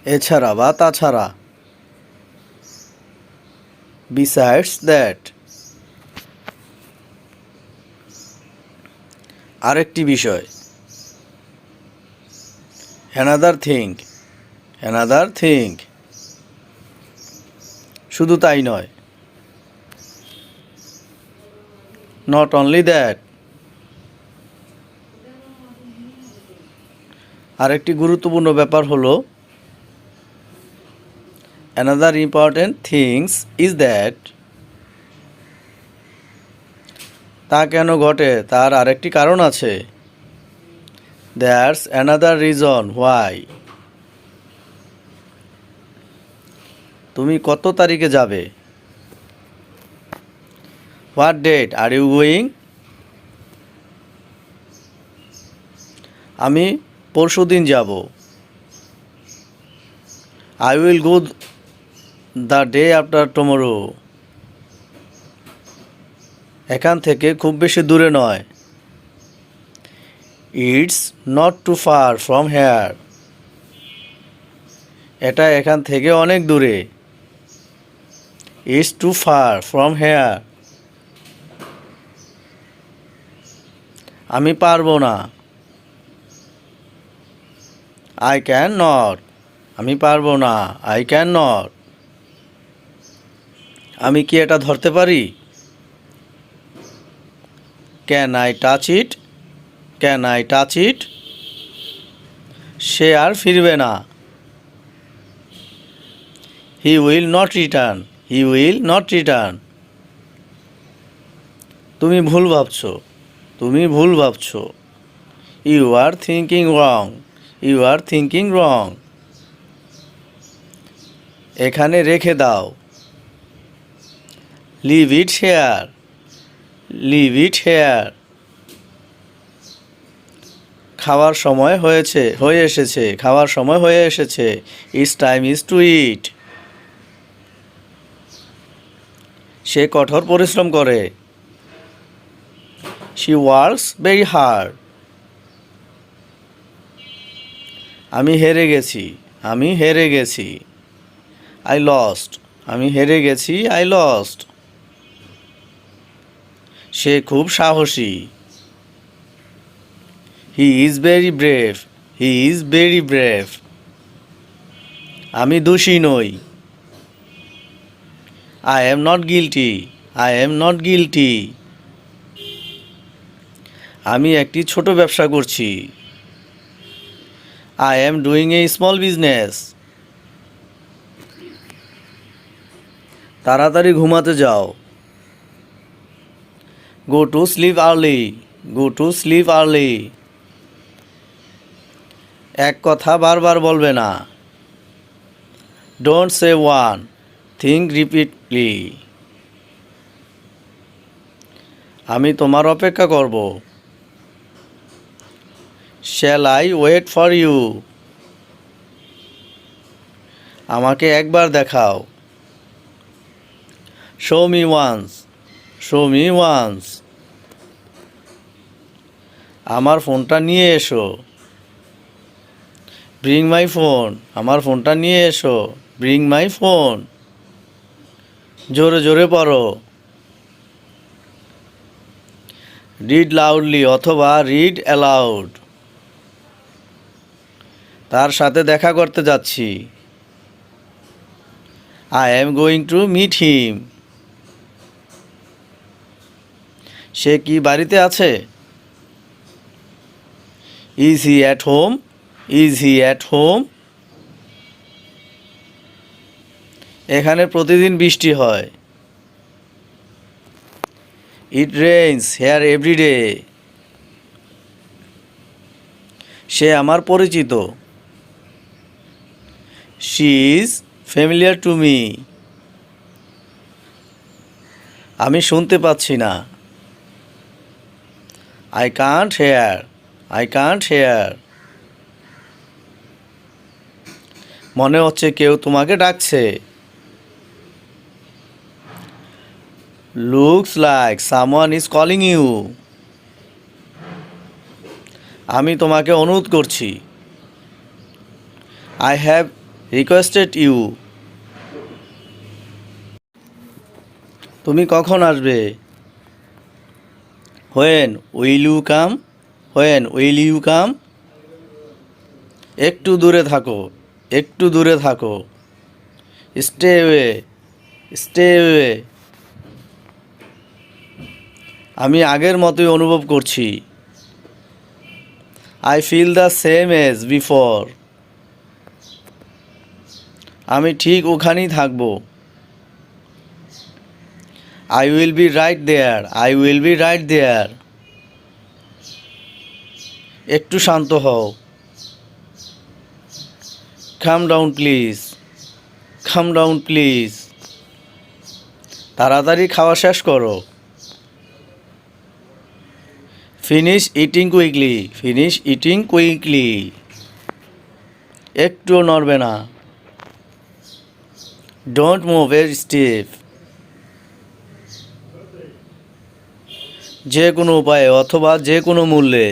এছাড়া বা তাছাড়া। বিসাইডস দ্যাট, আরেকটি বিষয়। অ্যানাদার থিং, অ্যানাদার থিং, শুধু তাই নয়। নট অনলি দ্যাট, আরেকটি গুরুত্বপূর্ণ ব্যাপার হলো another important things is that, তা কেন ঘটে তার আরেকটি কারণ আছে। That's another reason why. তুমি কত তারিখে যাবে? What date are you going? আমি পরশুদিন যাব। I will go the day after tomorrow. এখান থেকে খুব বেশি দূরে নয়। It's not too far from here, এটা এখান থেকে অনেক দূরে। It's too far from here, আমি পারবো না। আই ক্যান নট, আমি পারবো না। আই ক্যান নট, আমি কি এটা ধরতে পারি? Can I touch it, can I touch it, সে আর ফিরবে না। He will not return, he will not return, তুমি ভুল ভাবছো, তুমি ভুল ভাবছো। You are thinking wrong, you are thinking wrong, এখানে রেখে দাও। Leave it here, leave it here, খাওয়ার সময় হয়ে এসেছে, খাওয়ার সময় হয়ে এসেছে। It's time is to eat, সে কঠোর পরিশ্রম করে। শি ওয়ার্কস ভেরি হার্ড, আমি হেরে গেছি, আমি হেরে গেছি। আই লস্ট, আমি হেরে গেছি। আই লস্ট, সে খুব সাহসী। He is very brave, he is very brave, আমি দোষী নই। I am not guilty, I am not guilty, আমি একটি ছোট ব্যবসা করছি। I am doing a small business, তাড়াতাড়ি ঘুমাতে যাও। Go to sleep early, go to sleep early, এক কথা বারবার বলবে না। Don't say one thing repeatedly, আমি তোমার অপেক্ষা করব। Shall I wait for you, আমাকে একবার দেখাও। Show me once, show me once, আমার ফোনটা নিয়ে এসো। ব্রিং মাই ফোন, আমার ফোনটা নিয়ে এসো। ব্রিং মাই ফোন, জোরে জোরে পড়ো। রিড লাউডলি অথবা রিড অ্যালাউড, তার সাথে দেখা করতে যাচ্ছি। I am going to meet him, সে কি বাড়িতে আছে? Is he at home, is he at home, এখানে প্রতিদিন বৃষ্টি হয়। ইট রেইনস হেয়ার এভরিডে, সে আমার পরিচিত। She is familiar to me, আমি শুনতে পাচ্ছি না। I can't hear, I can't hear, মনে হচ্ছে কেউ তোমাকে ডাকছে। Looks like someone is calling you, আমি তোমাকে অনুরোধ করছি। I have requested you. তুমি কখন আসবে? When will you come? When will you come? একটু দূরে থাকো, একটু দূরে থাকো। Stay way, stay way. আমি আগের মতোই অনুভব করছি। I feel the same as before. আমি ঠিক ওখানেই থাকবো। I will be right there, I will be right there. একটু শান্ত হও। Calm down please, calm down please. তাড়াতাড়ি খাওয়া শেষ করো। Finish eating quickly, finish eating quickly. একটুও নড়বে না। Don't move a step. যে কোনো উপায়ে অথবা যে কোনো মূল্যে।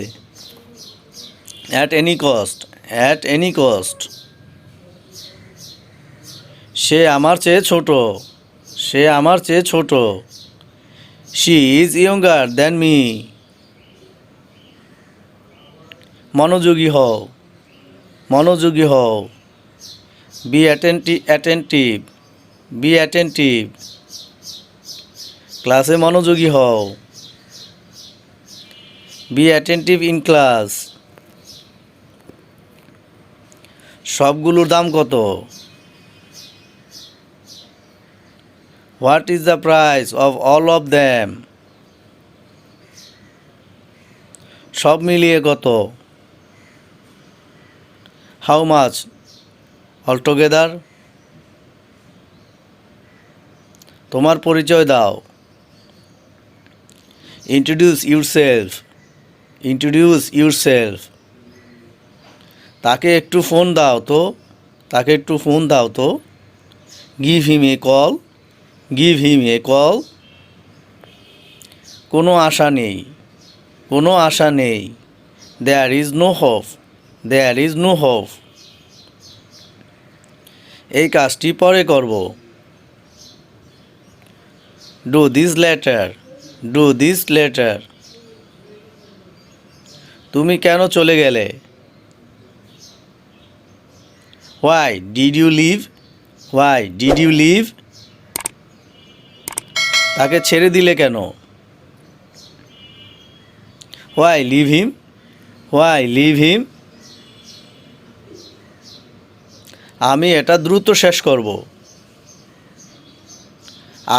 At any cost, at any cost. সে আমার চেয়ে ছোট, সে আমার চেয়ে ছোট। She is younger than me. মনোযোগী হও, মনোযোগী হও। Be attentive, be attentive. ক্লাসে মনোযোগী হও। Be attentive in class. সবগুলোর দাম কত? What is the price of all of them? সব মিলিয়ে কত? How much altogether? তোমার পরিচয় দাও। Introduce yourself, introduce yourself. তাকে একটু ফোন দাও তো, তাকে একটু ফোন দাও তো। Give him a call, give him a call. কোনো আশা নেই, কোনো আশা নেই। There is no hope, there is no hope. এই কাজটি পরে করব। Do this later, do this later. তুমি কেন চলে গেলে? Why did you leave, why did you leave. তাকে ছেড়ে দিলে কেন? Why leave him, why leave him. আমি এটা দ্রুত শেষ করব।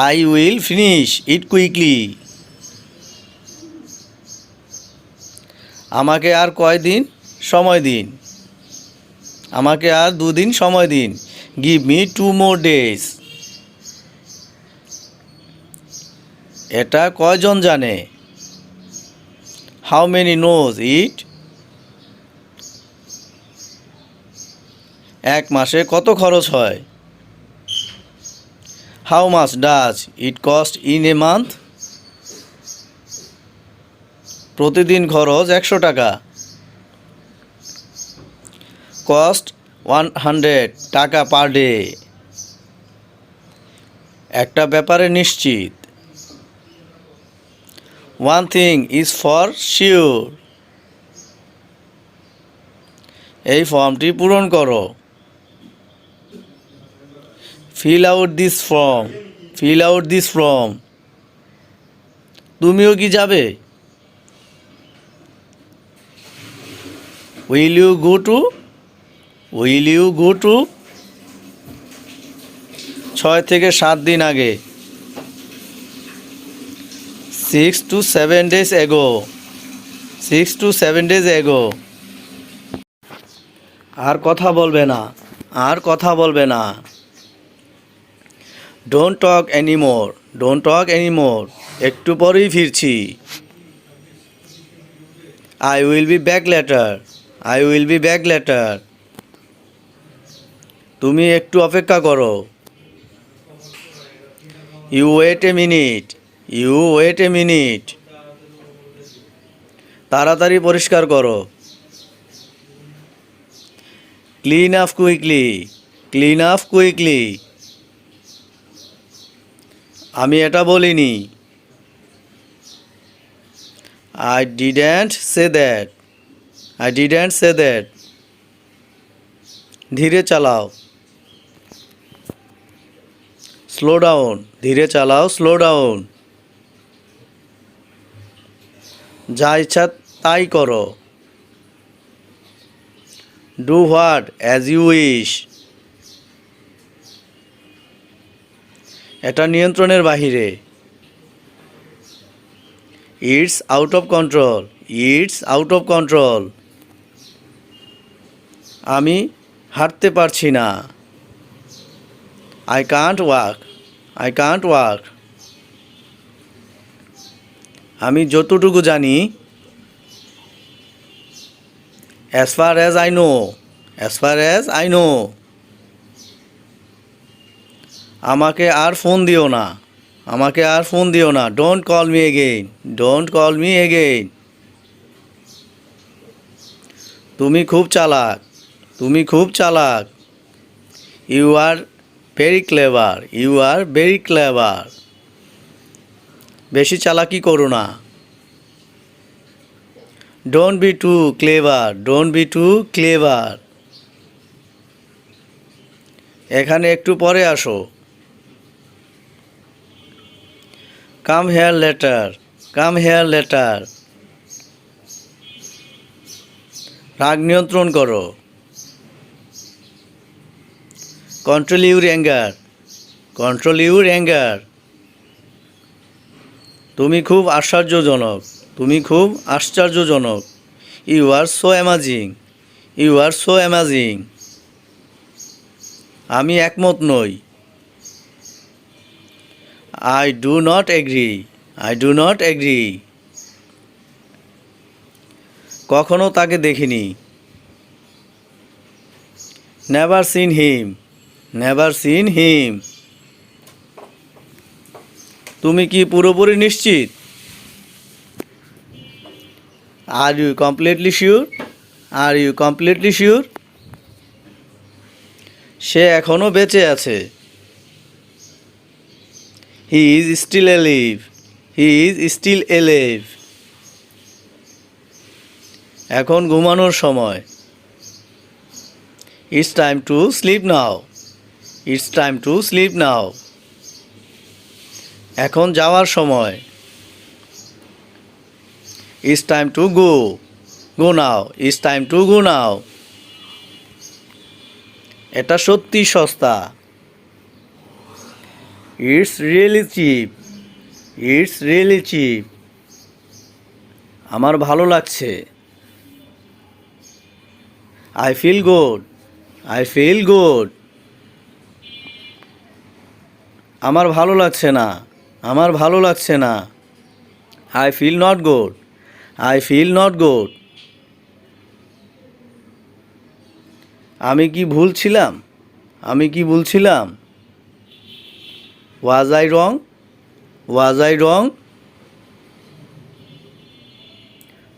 I will finish it quickly. আমাকে আর কয়দিন সময় দিন, আমাকে আর 2 দিন সময় দিন। Give me 2 more days। এটা কয়জন জানে? How many knows it? 1 মাসে কত খরচ হয়? How much does it cost in a month? প্রতিদিন খরচ 100 টাকা। কস্ট 100 টাকা পার ডে। একটা ব্যাপারে নিশ্চিত। One thing is for sure. এই ফর্মটি পূরণ করো। Fill out this form, fill out this form. তুমিও কি যাবে? Will you go too, will you go too. 6 থেকে 7 দিন আগে। 6 to 7 days ago, 6 to 7 days ago। আর কথা বলবে না, আর কথা বলবে না। Don't talk anymore, don't talk anymore. একটু পরেই ফিরছি। I will be back later, I will be back later. তুমি একটু অপেক্ষা করো। You wait a minute, you wait a minute. তাড়াতাড়ি পরিষ্কার করো। Clean up quickly, clean up quickly. আমি এটা বলিনি। I didn't say that. I didn't say that. ধীরে চালাও। Slow down. ধীরে চালাও, স্লো ডাউন। যা ইচ্ছা তাই করো। Do what as you wish. এটা নিয়ন্ত্রণের বাহিরে। It's out of control. It's out of control. আমি হাঁটতে পারছি না। I can't walk. I can't walk. আমি যতটুকু জানি। As far as I know. As far as I know. আমাকে আর ফোন দিও না। আমাকে আর ফোন দিও না। Don't call me again. Don't call me again. তুমি খুব চালাক। তুমি খুব চালাক। You are very clever. You are very clever. বেশি চালাকি করো না। Don't be too clever. Don't be too clever. এখানে একটু পরে আসো। Come here later. Come here later. রাগ নিয়ন্ত্রণ করো। Control your anger. Control your anger. তুমি খুব আশ্চর্যজনক। তুমি খুব আশ্চর্যজনক। You are so amazing. You are so amazing. আমি একমত নই। I do not agree. I do not agree. কখনো তাকে দেখিনি। Never seen him. Never seen him. তুমি কি পুরোপুরি নিশ্চিত? Are you completely sure? Are you completely sure? সে এখনও বেঁচে আছে। He is still alive. He is still alive. এখন ঘুমানোর সময়। It's time to sleep now. It's time to sleep now. এখন যাওয়ার সময়। It's time to go. Go now. It's time to go now. এটা সত্যি সস্তা। It's really cheap. It's really cheap. আমার ভালো লাগছে। I feel good. I feel good. আমার ভালো লাগছে না। আমার ভালো লাগছে না। I feel not good. I feel not good. আমি কি ভুল ছিলাম? আমি কি ভুল ছিলাম? Was I wrong? Was I wrong?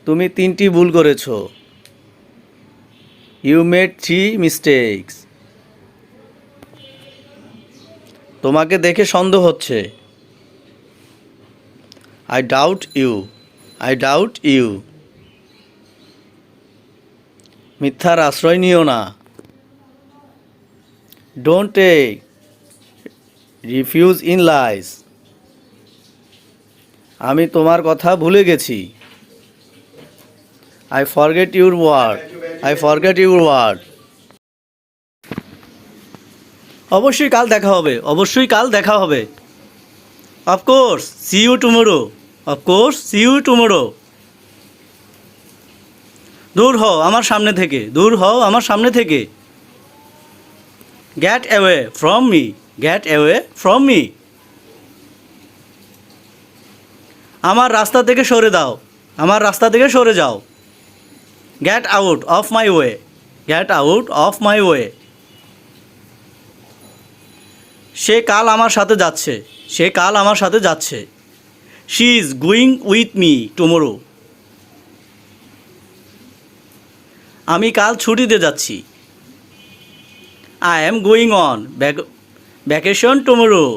তুমি 3টি ভুল করেছ। You made 3 mistakes. তোমাকে দেখে সন্দেহ হচ্ছে। I doubt you. I doubt you. মিথ্যার আশ্রয় নিও না। Don't take refuge in lies. আমি তোমার কথা ভুলে গেছি। I forget your word. I forget your word. অবশ্যই কাল দেখা হবে। অবশ্যই কাল দেখা হবে। Of course see you tomorrow. Of course see you tomorrow. দূর হও আমার সামনে থেকে। দূর হও আমার সামনে থেকে। Gate away from me. Gate away from me. আমার রাস্তা থেকে সরে দাও। আমার রাস্তা থেকে সরে যাও। Get out of my way. Get out of my way. সে কাল আমার সাথে যাচ্ছে। সে কাল আমার সাথে যাচ্ছে। She is going with me tomorrow. আমি কাল ছুটিতে যাচ্ছি। I am going on vacation tomorrow.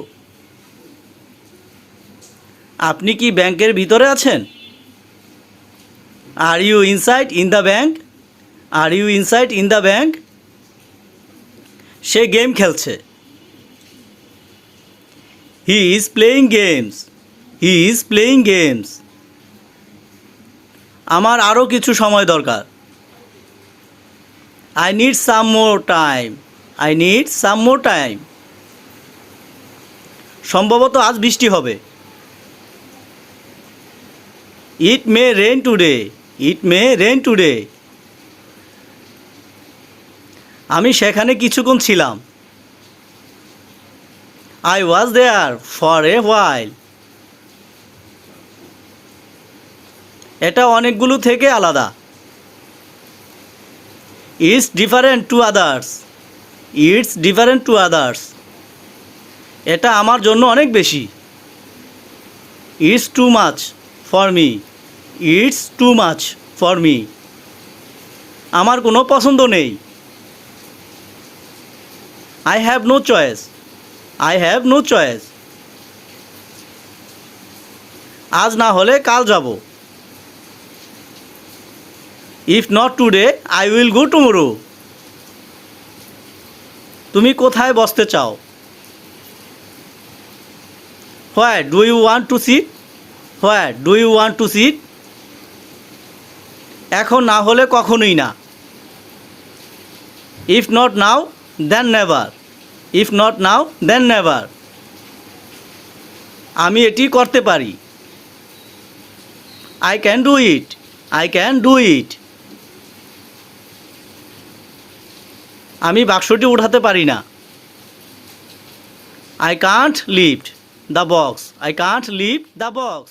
আপনি কি ব্যাংকের ভিতরে আছেন? Are you inside in the bank? Are you inside in the bank? Say game খেলছে। He is playing games. He is playing games. আমার আরও কিছু সময় দরকার। I need some more time. I need some more time. সম্ভবত আজ বৃষ্টি হবে। It may rain today. It may rain today. আমি সেখানে কিছুক্ষণ ছিলাম। I was there for a while. এটা অনেকগুলো থেকে আলাদা। It's different to others. It's different to others. এটা আমার জন্য অনেক বেশি। It's too much for me. It's too much for me. আমার কোনো পছন্দ নেই। I have no choice. I have no choice. আজ না হলে কাল যাব। If not today, I will go tomorrow. তুমি কোথায় বসতে চাও? Where do you want to sit? Where do you want to sit? এখন না হলে কখনোই না। If not now, then never. If not now, then never. আমি এটি করতে পারি। I can do it. I can do it. আমি বাক্সটি উঠাতে পারি না। I can't lift the box. I can't lift the box.